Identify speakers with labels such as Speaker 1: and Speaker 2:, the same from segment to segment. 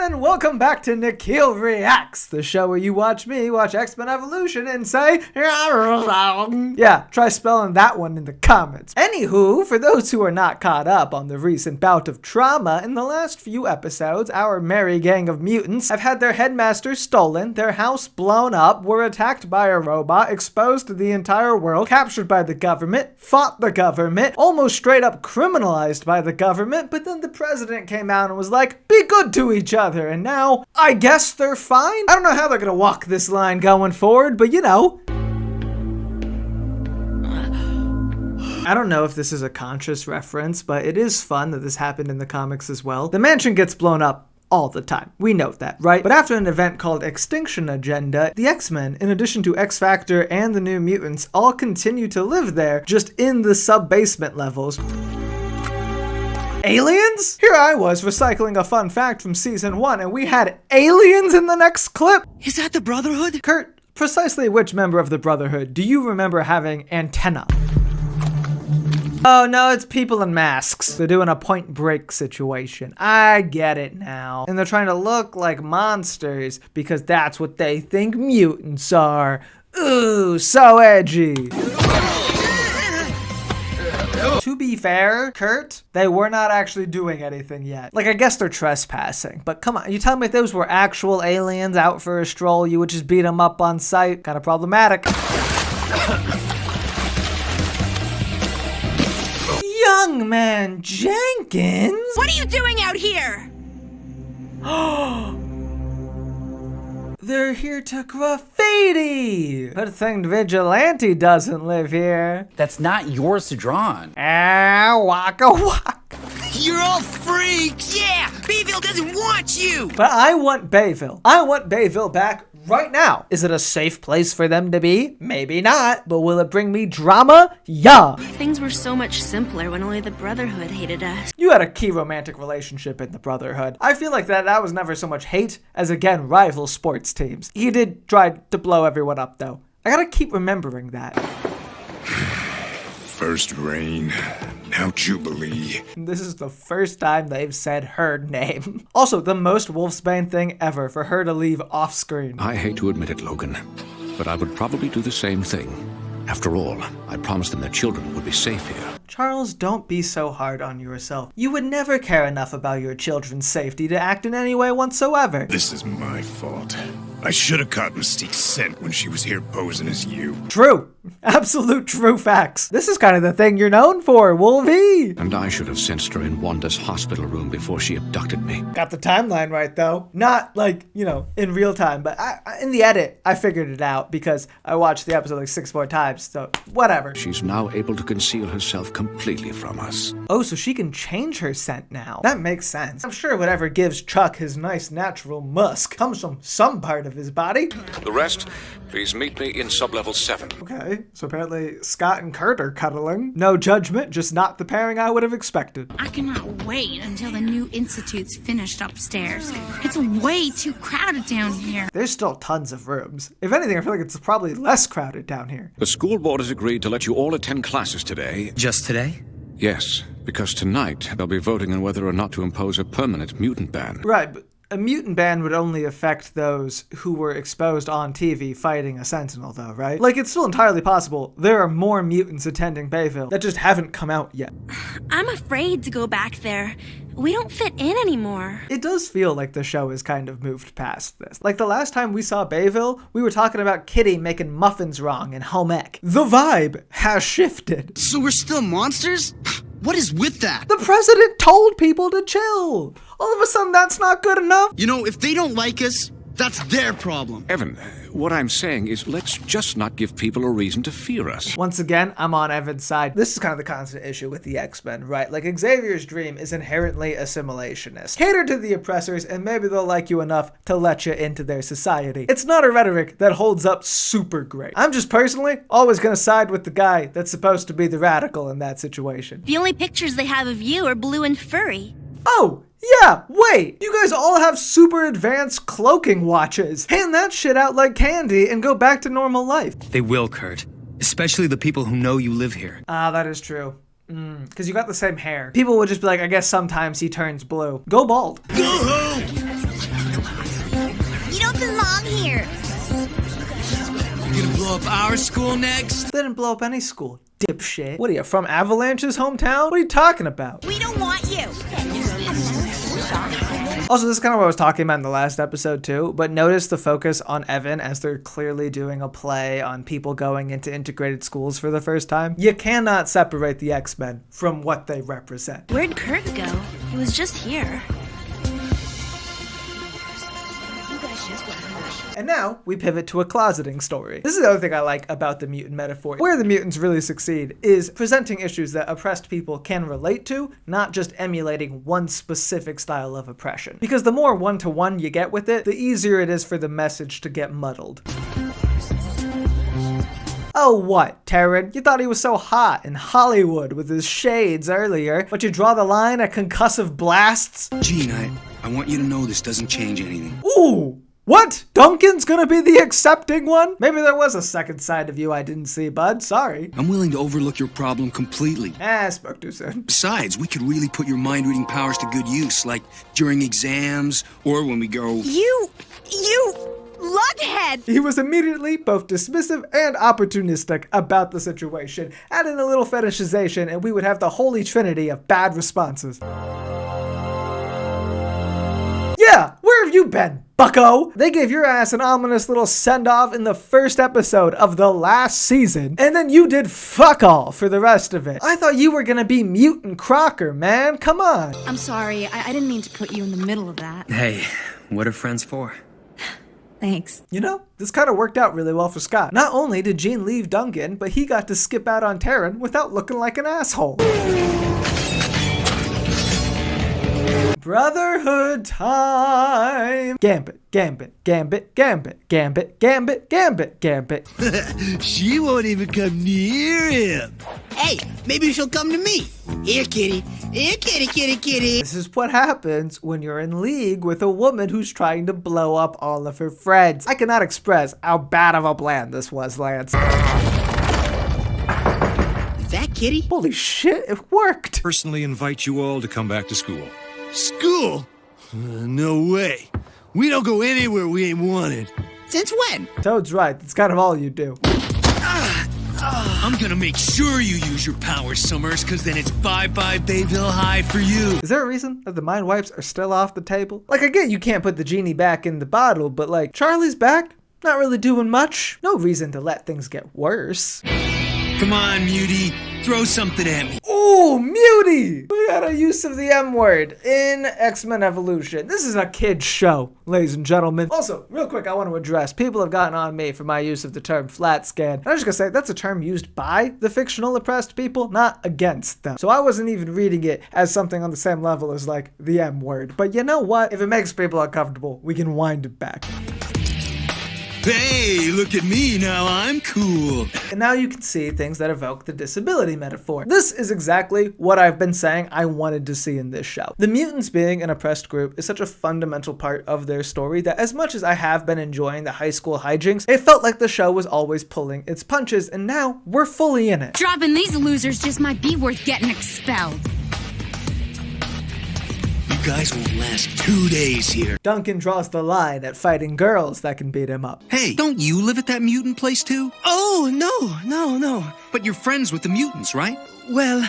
Speaker 1: and welcome back to Nikhil Reacts, the show where you watch me watch X-Men Evolution and say, yeah, try spelling that one in the comments. Anywho, for those who are not caught up on the recent bout of trauma, in the last few episodes, our merry gang of mutants have had their headmaster stolen, their house blown up, were attacked by a robot, exposed to the entire world, captured by the government, fought the government, almost straight up criminalized by the government, but then the president came out and was like, be good to each other, and now, I guess they're fine? I don't know how they're gonna walk this line going forward, but you know. I don't know if this is a conscious reference, but it is fun that this happened in the comics as well. The mansion gets blown up all the time. We note that, right? But after an event called Extinction Agenda, the X-Men, in addition to X-Factor and the New Mutants, all continue to live there, just in the sub-basement levels. Aliens? Here I was recycling a fun fact from season 1 and we had aliens in the next clip?
Speaker 2: Is that the Brotherhood?
Speaker 1: Kurt, precisely which member of the Brotherhood do you remember having antenna? Oh no, it's people in masks. They're doing a Point Break situation. I get it now. And they're trying to look like monsters because that's what they think mutants are. Ooh, so edgy. To be fair, Kurt, they were not actually doing anything yet. Like, I guess they're trespassing, but come on, you tell me if those were actual aliens out for a stroll, you would just beat them up on sight? Kind of problematic. Young man Jenkins?
Speaker 2: What are you doing out here?
Speaker 1: They're here to graffiti! Good thing Vigilante doesn't live here.
Speaker 3: That's not yours to draw on.
Speaker 1: Ah, waka waka.
Speaker 2: You're all freaks! Yeah! Bayville doesn't want you!
Speaker 1: But I want Bayville. I want Bayville back right now. Is it a safe place for them to be? Maybe not, but will it bring me drama? Yeah!
Speaker 4: Things were so much simpler when only the Brotherhood hated us.
Speaker 1: You had a key romantic relationship in the Brotherhood. I feel like that was never so much hate as, again, rival sports teams. He did try to blow everyone up, though. I gotta keep remembering that.
Speaker 5: First Reign, now Jubilee.
Speaker 1: This is the first time they've said her name. Also, the most Wolfsbane thing ever for her to leave off screen.
Speaker 6: I hate to admit it, Logan, but I would probably do the same thing. After all, I promised them their children would be safe here.
Speaker 1: Charles, don't be so hard on yourself. You would never care enough about your children's safety to act in any way whatsoever.
Speaker 5: This is my fault. I should have caught Mystique's scent when she was here posing as you.
Speaker 1: True. Absolute true facts. This is kind of the thing you're known for, Wolvie.
Speaker 6: And I should have sensed her in Wanda's hospital room before she abducted me.
Speaker 1: Got the timeline right, though. Not, like, you know, in real time, but in the edit, I figured it out because I watched the episode like 6 more times, so whatever.
Speaker 6: She's now able to conceal herself completely from us.
Speaker 1: Oh, so she can change her scent now. That makes sense. I'm sure whatever gives Chuck his nice natural musk comes from some part of his body.
Speaker 6: The rest, please meet me in sublevel 7.
Speaker 1: Okay, so apparently Scott and Kurt are cuddling. No judgment, just not the pairing I would have expected.
Speaker 7: I cannot wait until the new institute's finished upstairs. It's way too crowded down here.
Speaker 1: There's still tons of rooms. If anything, I feel like it's probably less crowded down here.
Speaker 6: The school board has agreed to let you all attend classes today.
Speaker 2: Just today?
Speaker 6: Yes, because tonight they'll be voting on whether or not to impose a permanent mutant ban.
Speaker 1: Right, but a mutant ban would only affect those who were exposed on TV fighting a Sentinel, though, right? Like, it's still entirely possible there are more mutants attending Bayville that just haven't come out yet.
Speaker 4: I'm afraid to go back there. We don't fit in anymore.
Speaker 1: It does feel like the show has kind of moved past this. Like the last time we saw Bayville, we were talking about Kitty making muffins wrong in home ec. The vibe has shifted.
Speaker 2: So we're still monsters? What is with that?
Speaker 1: The president told people to chill. All of a sudden, that's not good enough.
Speaker 2: You know, if they don't like us, that's their problem.
Speaker 6: Evan, what I'm saying is let's just not give people a reason to fear us.
Speaker 1: Once again, I'm on Evan's side. This is kind of the constant issue with the X-Men, right? Like, Xavier's dream is inherently assimilationist. Cater to the oppressors, and maybe they'll like you enough to let you into their society. It's not a rhetoric that holds up super great. I'm just personally always gonna side with the guy that's supposed to be the radical in that situation.
Speaker 4: The only pictures they have of you are blue and furry.
Speaker 1: Oh! Yeah, wait, you guys all have super advanced cloaking watches. Hand that shit out like candy and go back to normal life.
Speaker 8: They will, Kurt. Especially the people who know you live here.
Speaker 1: Ah, that is true. Because you got the same hair. People would just be like, I guess sometimes he turns blue. Go bald.
Speaker 2: Go home! blow up our school next?
Speaker 1: They didn't blow up any school, dipshit. What are you, from Avalanche's hometown? What are you talking about?
Speaker 4: We don't want you.
Speaker 1: Also, this is kind of what I was talking about in the last episode too, but notice the focus on Evan as they're clearly doing a play on people going into integrated schools for the first time. You cannot separate the X-Men from what they represent.
Speaker 4: Where'd Kurt go? He was just here.
Speaker 1: And now we pivot to a closeting story. This is the other thing I like about the mutant metaphor. Where the mutants really succeed is presenting issues that oppressed people can relate to, not just emulating one specific style of oppression. Because the more one-to-one you get with it, the easier it is for the message to get muddled. Oh what, Taryn? You thought he was so hot in Hollywood with his shades earlier, but you draw the line at concussive blasts?
Speaker 8: Gene, I want you to know this doesn't change anything.
Speaker 1: Ooh! What? Duncan's gonna be the accepting one? Maybe there was a second side of you I didn't see, bud. Sorry.
Speaker 8: I'm willing to overlook your problem completely.
Speaker 1: Spoke too soon.
Speaker 8: Besides, we could really put your mind-reading powers to good use, like during exams or when we go...
Speaker 4: You lughead!
Speaker 1: He was immediately both dismissive and opportunistic about the situation. Add in a little fetishization and we would have the holy trinity of bad responses. Yeah, where have you been, bucko? They gave your ass an ominous little send-off in the first episode of the last season, and then you did fuck all for the rest of it. I thought you were gonna be Mutant Crocker, man. Come on.
Speaker 7: I'm sorry, I didn't mean to put you in the middle of that.
Speaker 8: Hey, what are friends for?
Speaker 7: Thanks.
Speaker 1: You know, this kind of worked out really well for Scott. Not only did Gene leave Duncan, but he got to skip out on Taryn without looking like an asshole. Brotherhood time! Gambit, Gambit, Gambit, Gambit, Gambit, Gambit, Gambit, Gambit.
Speaker 2: She won't even come near him. Hey, maybe she'll come to me. Here, kitty. Here, kitty, kitty, kitty.
Speaker 1: This is what happens when you're in league with a woman who's trying to blow up all of her friends. I cannot express how bad of a plan this was, Lance.
Speaker 2: Is that kitty?
Speaker 1: Holy shit, it worked!
Speaker 5: Personally invite you all to come back to school.
Speaker 2: School? No way. We don't go anywhere we ain't wanted. Since when?
Speaker 1: Toad's right, that's kind of all you do.
Speaker 2: I'm gonna make sure you use your powers, Summers, cause then it's bye-bye Bayville High for you.
Speaker 1: Is there a reason that the mind wipes are still off the table? Like, I get you can't put the genie back in the bottle, but like, Charlie's back? Not really doing much. No reason to let things get worse.
Speaker 2: Come on, Mutie. Throw something at me.
Speaker 1: Ooh, Mutie! We got a use of the M word in X-Men Evolution. This is a kid's show, ladies and gentlemen. Also, real quick, I want to address, people have gotten on me for my use of the term flat scan. And I'm just gonna say, that's a term used by the fictional oppressed people, not against them. So I wasn't even reading it as something on the same level as like the M word. But you know what? If it makes people uncomfortable, we can wind it back.
Speaker 2: Hey, look at me now, I'm cool.
Speaker 1: And now you can see things that evoke the disability metaphor. This is exactly what I've been saying I wanted to see in this show. The mutants being an oppressed group is such a fundamental part of their story that as much as I have been enjoying the high school hijinks, it felt like the show was always pulling its punches, and now we're fully in it.
Speaker 7: Dropping these losers just might be worth getting expelled.
Speaker 2: You guys won't last 2 days here.
Speaker 1: Duncan draws the line at fighting girls that can beat him up.
Speaker 8: Hey, don't you live at that mutant place too?
Speaker 2: Oh, no.
Speaker 8: But you're friends with the mutants, right?
Speaker 2: Well,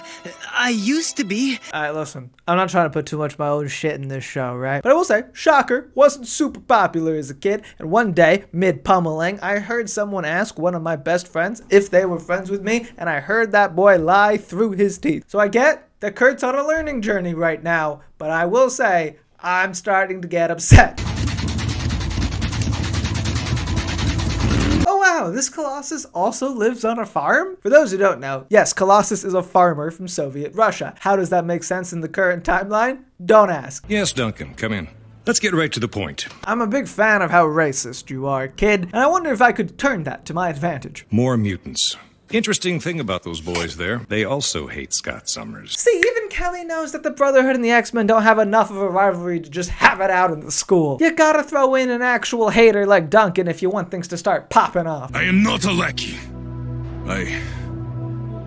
Speaker 2: I used to be.
Speaker 1: Alright, listen, I'm not trying to put too much of my own shit in this show, right? But I will say, shocker, wasn't super popular as a kid, and one day, mid-pummeling, I heard someone ask one of my best friends if they were friends with me, and I heard that boy lie through his teeth. So I get that Kurt's on a learning journey right now, but I will say, I'm starting to get upset. Oh wow, this Colossus also lives on a farm? For those who don't know, yes, Colossus is a farmer from Soviet Russia. How does that make sense in the current timeline? Don't ask.
Speaker 5: Yes, Duncan, come in. Let's get right to the point.
Speaker 1: I'm a big fan of how racist you are, kid, and I wonder if I could turn that to my advantage.
Speaker 5: More mutants. Interesting thing about those boys there, they also hate Scott Summers.
Speaker 1: See, even Kelly knows that the Brotherhood and the X-Men don't have enough of a rivalry to just have it out in the school. You gotta throw in an actual hater like Duncan if you want things to start popping off.
Speaker 5: I am not a lackey. I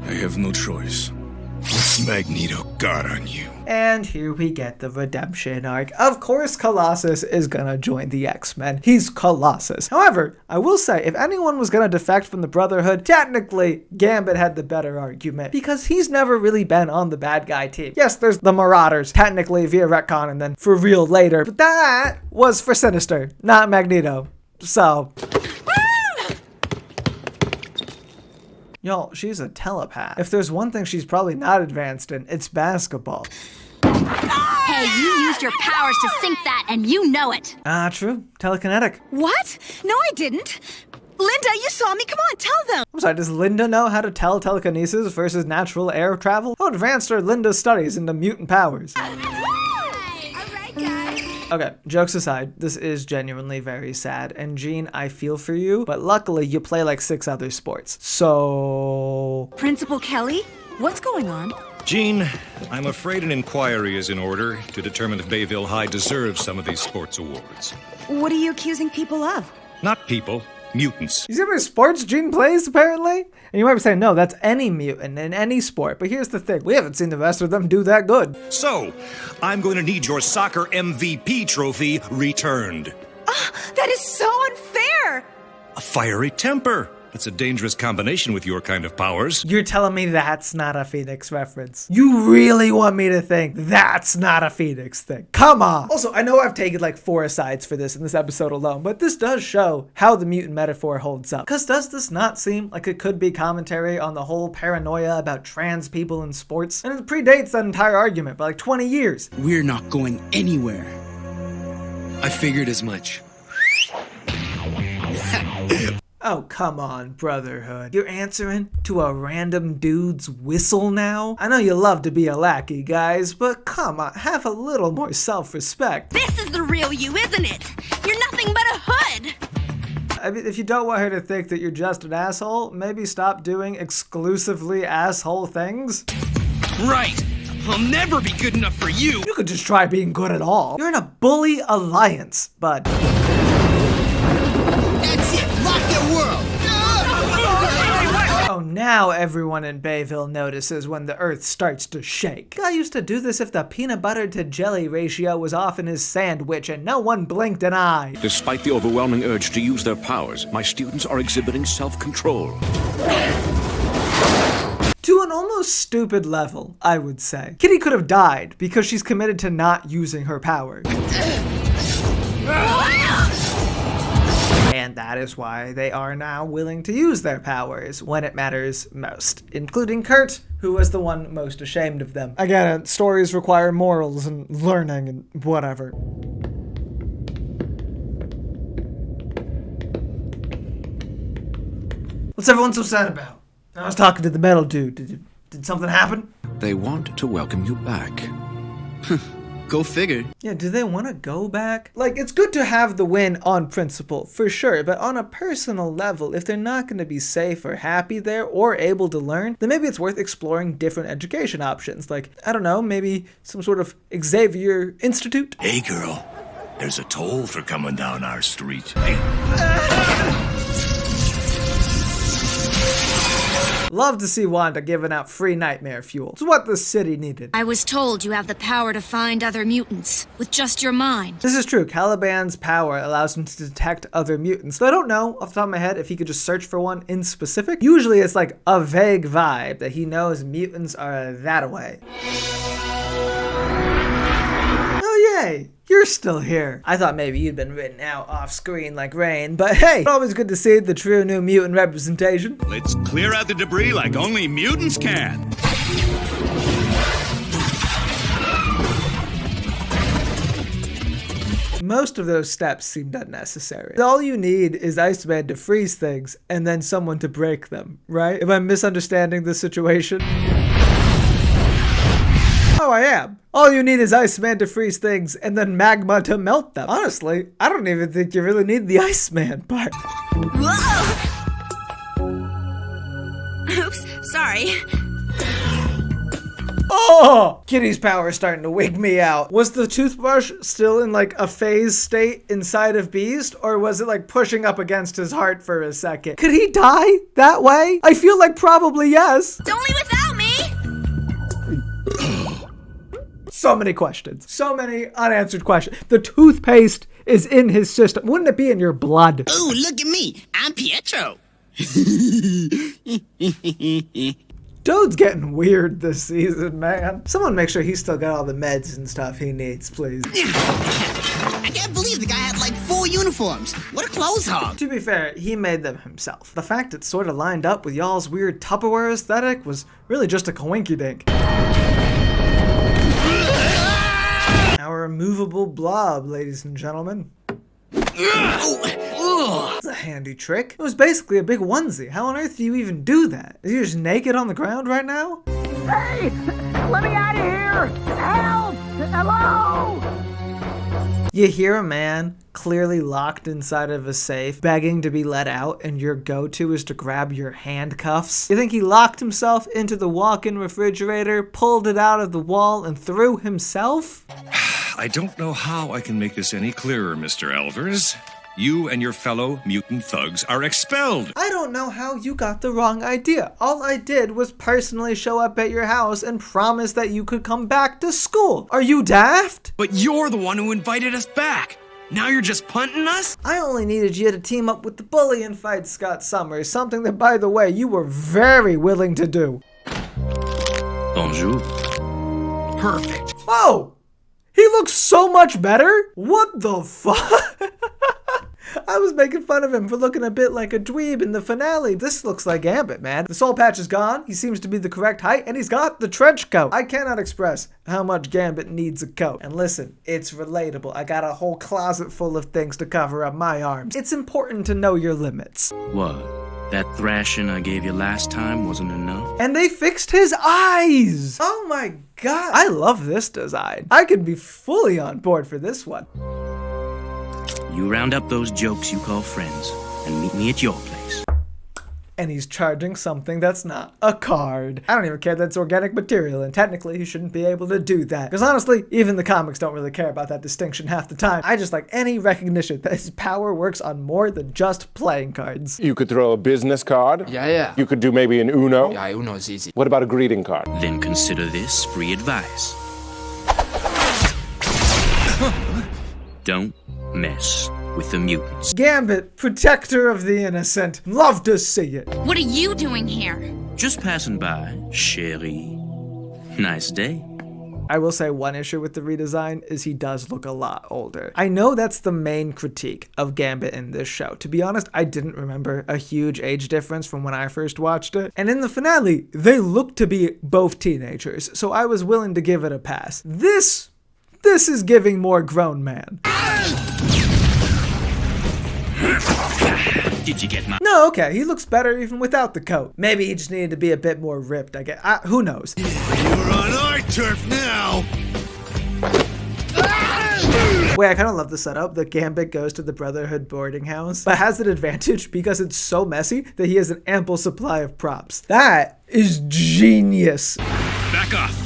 Speaker 5: have no choice. What's Magneto got on you?
Speaker 1: And here we get the redemption arc. Of course, Colossus is gonna join the X-Men. He's Colossus. However, I will say, if anyone was gonna defect from the Brotherhood, technically, Gambit had the better argument, because he's never really been on the bad guy team. Yes, there's the Marauders, technically via retcon and then for real later, but that was for Sinister, not Magneto. So... Y'all, she's a telepath. If there's one thing she's probably not advanced in, it's basketball.
Speaker 4: Hey, you used your powers to sink that, and you know it.
Speaker 1: True. Telekinetic.
Speaker 9: What? No, I didn't. Linda, you saw me. Come on, tell them.
Speaker 1: I'm sorry, does Linda know how to tell telekinesis versus natural air travel? How advanced are Linda's studies into mutant powers? Okay, jokes aside, this is genuinely very sad, and Jean, I feel for you, but luckily you play like 6 other sports, so...
Speaker 9: Principal Kelly, what's going on?
Speaker 10: Jean, I'm afraid an inquiry is in order to determine if Bayville High deserves some of these sports awards.
Speaker 9: What are you accusing people of?
Speaker 10: Not people, mutants.
Speaker 1: You see how many sports Jean plays, apparently? And you might be saying, no, that's any mutant in any sport. But here's the thing, we haven't seen the rest of them do that good.
Speaker 10: So, I'm going to need your soccer MVP trophy returned.
Speaker 9: That is so unfair!
Speaker 10: A fiery temper. That's a dangerous combination with your kind of powers.
Speaker 1: You're telling me that's not a Phoenix reference? You really want me to think that's not a Phoenix thing? Come on! Also, I know I've taken like 4 asides for this in this episode alone, but this does show how the mutant metaphor holds up. Because does this not seem like it could be commentary on the whole paranoia about trans people in sports? And it predates that entire argument by like 20 years.
Speaker 8: We're not going anywhere. I figured as much.
Speaker 1: Oh, come on, Brotherhood. You're answering to a random dude's whistle now? I know you love to be a lackey, guys, but come on, have a little more self-respect.
Speaker 4: This is the real you, isn't it? You're nothing but a hood.
Speaker 1: I mean, if you don't want her to think that you're just an asshole, maybe stop doing exclusively asshole things.
Speaker 2: Right. I'll never be good enough for you.
Speaker 1: You could just try being good at all. You're in a bully alliance, bud.
Speaker 2: That's it. Rock your world.
Speaker 1: Oh, now everyone in Bayville notices when the earth starts to shake. Guy used to do this if the peanut butter to jelly ratio was off in his sandwich and no one blinked an eye.
Speaker 6: Despite the overwhelming urge to use their powers, my students are exhibiting self-control.
Speaker 1: To an almost stupid level, I would say. Kitty could have died because she's committed to not using her powers. And that is why they are now willing to use their powers when it matters most, including Kurt, who was the one most ashamed of them. Again, stories require morals and learning and whatever. What's everyone so sad about? I was talking to the metal dude. Did something happen?
Speaker 6: They want to welcome you back.
Speaker 8: Go figure.
Speaker 1: Yeah, do they want to go back? Like, it's good to have the win on principle, for sure, but on a personal level, if they're not going to be safe or happy there or able to learn, then maybe it's worth exploring different education options. Like, I don't know, maybe some sort of Xavier Institute?
Speaker 5: Hey, girl. There's a toll for coming down our street.
Speaker 1: Love to see Wanda giving out free nightmare fuel. It's what the city needed.
Speaker 7: I was told you have the power to find other mutants with just your mind.
Speaker 1: This is true. Caliban's power allows him to detect other mutants. So I don't know off the top of my head if he could just search for one in specific. Usually it's like a vague vibe that he knows mutants are that way. Oh yay! You're still here. I thought maybe you'd been written out off screen like Rain, but hey, always good to see the true new mutant representation.
Speaker 5: Let's clear out the debris like only mutants can.
Speaker 1: Most of those steps seemed unnecessary. All you need is Iceman to freeze things and then someone to break them, right? Am I misunderstanding the situation? Oh, I am. All you need is Iceman to freeze things and then magma to melt them. Honestly, I don't even think you really need the Iceman part.
Speaker 4: Whoa! Oops, sorry.
Speaker 1: Oh! Kitty's power is starting to wig me out. Was the toothbrush still in like a phase state inside of Beast? Or was it like pushing up against his heart for a second? Could he die that way? I feel like probably yes.
Speaker 4: Don't leave without me!
Speaker 1: So many questions. So many unanswered questions. The toothpaste is in his system. Wouldn't it be in your blood?
Speaker 2: Oh, look at me. I'm Pietro.
Speaker 1: Toad's getting weird this season, man. Someone make sure he's still got all the meds and stuff he needs, please.
Speaker 2: I can't believe the guy had like 4 uniforms. What a clothes hog.
Speaker 1: To be fair, he made them himself. The fact it sort of lined up with y'all's weird Tupperware aesthetic was really just a coinkydink. Our removable blob, ladies and gentlemen. It's a handy trick. It was basically a big onesie. How on earth do you even do that? Is he just naked on the ground right now?
Speaker 11: Hey! Let me out of here! Help! Hello!
Speaker 1: You hear a man clearly locked inside of a safe, begging to be let out, and your go-to is to grab your handcuffs? You think he locked himself into the walk-in refrigerator, pulled it out of the wall, and threw himself?
Speaker 10: I don't know how I can make this any clearer, Mr. Elvers. You and your fellow mutant thugs are expelled.
Speaker 1: I don't know how you got the wrong idea. All I did was personally show up at your house and promise that you could come back to school. Are you daft?
Speaker 8: But you're the one who invited us back. Now you're just punting us?
Speaker 1: I only needed you to team up with the bully and fight Scott Summers, something that, by the way, you were very willing to do.
Speaker 8: Bonjour. Perfect.
Speaker 1: Oh! He looks so much better? What the fuck? I was making fun of him for looking a bit like a dweeb in the finale. This looks like Gambit, man. The soul patch is gone, he seems to be the correct height, and he's got the trench coat. I cannot express how much Gambit needs a coat. And listen, it's relatable. I got a whole closet full of things to cover up my arms. It's important to know your limits.
Speaker 12: What? That thrashing I gave you last time wasn't enough?
Speaker 1: And they fixed his eyes! Oh my god. I love this design. I could be fully on board for this one.
Speaker 12: You round up those jokes you call friends and meet me at your place.
Speaker 1: And he's charging something that's not a card. I don't even care that's organic material, and technically he shouldn't be able to do that. Because honestly, even the comics don't really care about that distinction half the time. I just like any recognition that his power works on more than just playing cards.
Speaker 13: You could throw a business card.
Speaker 3: Yeah.
Speaker 13: You could do maybe an Uno.
Speaker 3: Yeah, Uno is easy.
Speaker 13: What about a greeting card?
Speaker 12: Then consider this free advice. Don't mess with the mutants.
Speaker 1: Gambit, protector of the innocent. Love to see it.
Speaker 7: What are you doing here?
Speaker 12: Just passing by, chérie. Nice day.
Speaker 1: I will say one issue with the redesign is he does look a lot older. I know that's the main critique of Gambit in this show. To be honest, I didn't remember a huge age difference from when I first watched it. And in the finale, they look to be both teenagers, so I was willing to give it a pass. This is giving more grown man.
Speaker 12: Did you get my...
Speaker 1: No, okay, he looks better even without the coat. Maybe he just needed to be a bit more ripped, I guess. Who knows?
Speaker 5: You're on our turf now!
Speaker 1: Wait, I kind of love the setup that Gambit goes to the Brotherhood boarding house, but has an advantage because it's so messy that he has an ample supply of props. That is genius.
Speaker 12: Back off.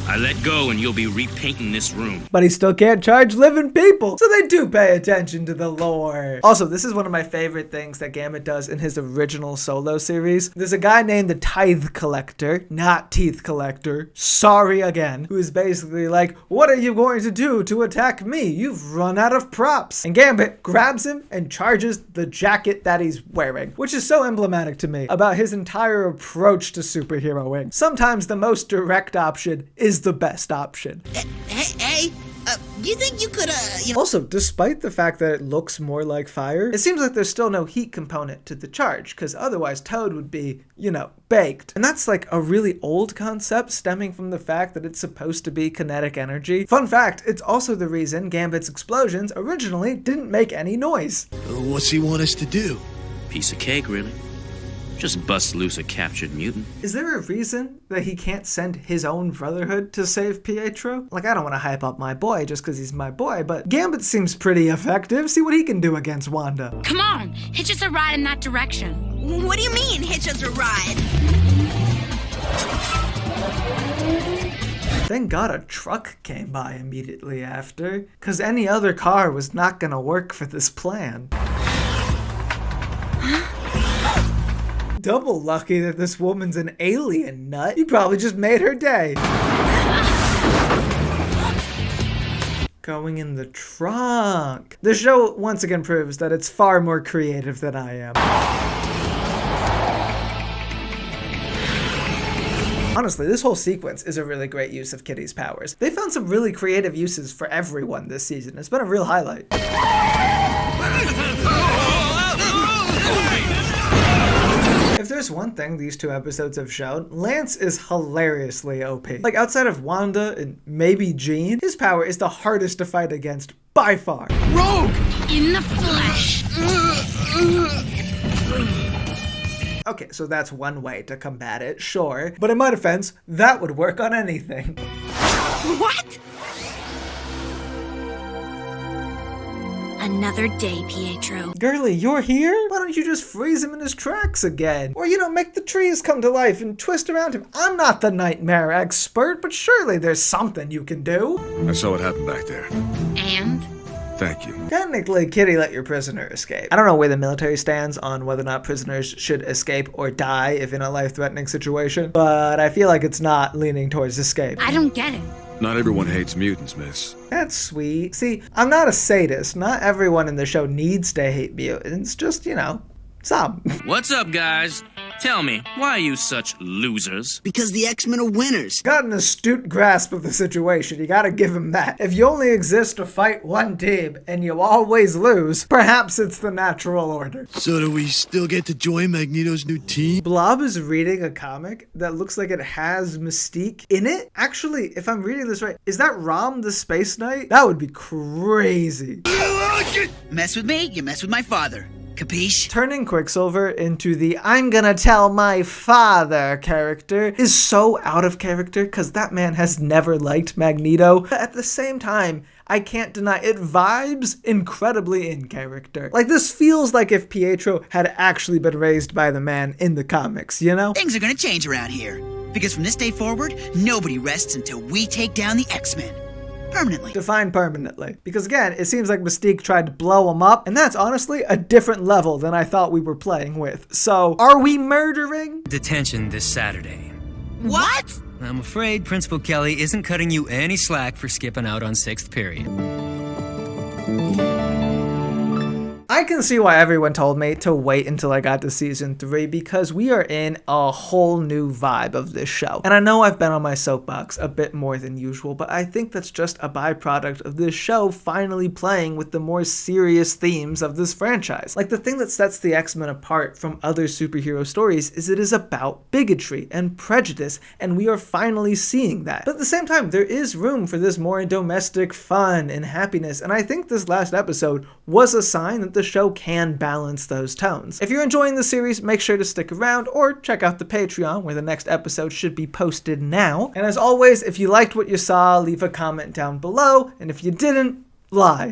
Speaker 12: I let go and you'll be repainting this room.
Speaker 1: But he still can't charge living people, so they do pay attention to the lore. Also, this is one of my favorite things that Gambit does in his original solo series. There's a guy named the Tithe Collector, not Teeth Collector, sorry again, who is basically like, what are you going to do to attack me? You've run out of props. And Gambit grabs him and charges the jacket that he's wearing, which is so emblematic to me about his entire approach to superheroing. Sometimes the most direct option is the best option.
Speaker 2: Hey, you think you could,
Speaker 1: Also, despite the fact that it looks more like fire, it seems like there's still no heat component to the charge, because otherwise Toad would be, baked. And that's like a really old concept stemming from the fact that it's supposed to be kinetic energy. Fun fact, it's also the reason Gambit's explosions originally didn't make any noise.
Speaker 5: What's he want us to do?
Speaker 12: Piece of cake, really. Just bust loose a captured mutant.
Speaker 1: Is there a reason that he can't send his own Brotherhood to save Pietro? Like, I don't want to hype up my boy just because he's my boy, but Gambit seems pretty effective. See what he can do against Wanda.
Speaker 7: Come on, hitch us a ride in that direction.
Speaker 9: What do you mean, hitch us a ride?
Speaker 1: Thank God a truck came by immediately after, because any other car was not gonna work for this plan. Double lucky that this woman's an alien nut. You probably just made her day. going in the trunk. The show once again proves that it's far more creative than I am. Honestly, this whole sequence is a really great use of Kitty's powers. They found some really creative uses for everyone this season. It's been a real highlight. If there's one thing these 2 episodes have shown, Lance is hilariously OP. Like, outside of Wanda and maybe Jean, his power is the hardest to fight against by far.
Speaker 7: Rogue! In the flesh.
Speaker 1: Okay, so that's one way to combat it, sure. But in my defense, that would work on anything.
Speaker 7: What?
Speaker 4: Another day, Pietro.
Speaker 1: Girly, you're here? Why don't you just freeze him in his tracks again? Or, make the trees come to life and twist around him. I'm not the nightmare expert, but surely there's something you can do.
Speaker 5: I saw what happened back there.
Speaker 7: And?
Speaker 5: Thank you.
Speaker 1: Technically, Kitty let your prisoner escape. I don't know where the military stands on whether or not prisoners should escape or die if in a life-threatening situation, but I feel like it's not leaning towards escape.
Speaker 7: I don't get it.
Speaker 5: Not everyone hates mutants, miss.
Speaker 1: That's sweet. See, I'm not a sadist. Not everyone in the show needs to hate mutants. Just, some.
Speaker 12: What's up, guys? Tell me, why are you such losers?
Speaker 2: Because the X-Men are winners.
Speaker 1: Got an astute grasp of the situation. You gotta give him that. If you only exist to fight one team and you always lose, perhaps it's the natural order.
Speaker 2: So do we still get to join Magneto's new team?
Speaker 1: Blob is reading a comic that looks like it has Mystique in it. Actually, if I'm reading this right, is that Rom the Space Knight? That would be crazy.
Speaker 2: Mess with me, you mess with my father. Capiche?
Speaker 1: Turning Quicksilver into the I'm gonna tell my father character is so out of character because that man has never liked Magneto. But at the same time, I can't deny it vibes incredibly in character. Like, this feels like if Pietro had actually been raised by the man in the comics,
Speaker 2: Things are gonna change around here. Because from this day forward, nobody rests until we take down the X-Men. Permanently.
Speaker 1: Define permanently. Because again, it seems like Mystique tried to blow him up, and that's honestly a different level than I thought we were playing with. So, are we murdering?
Speaker 14: Detention this Saturday.
Speaker 2: What?
Speaker 14: I'm afraid Principal Kelly isn't cutting you any slack for skipping out on 6th period.
Speaker 1: I can see why everyone told me to wait until I got to season 3 because we are in a whole new vibe of this show. And I know I've been on my soapbox a bit more than usual, but I think that's just a byproduct of this show finally playing with the more serious themes of this franchise. Like, the thing that sets the X-Men apart from other superhero stories is it is about bigotry and prejudice, and we are finally seeing that. But at the same time, there is room for this more domestic fun and happiness, and I think this last episode was a sign that the show can balance those tones. If you're enjoying the series, make sure to stick around or check out the Patreon where the next episode should be posted now. And as always, if you liked what you saw, leave a comment down below, and if you didn't, lie.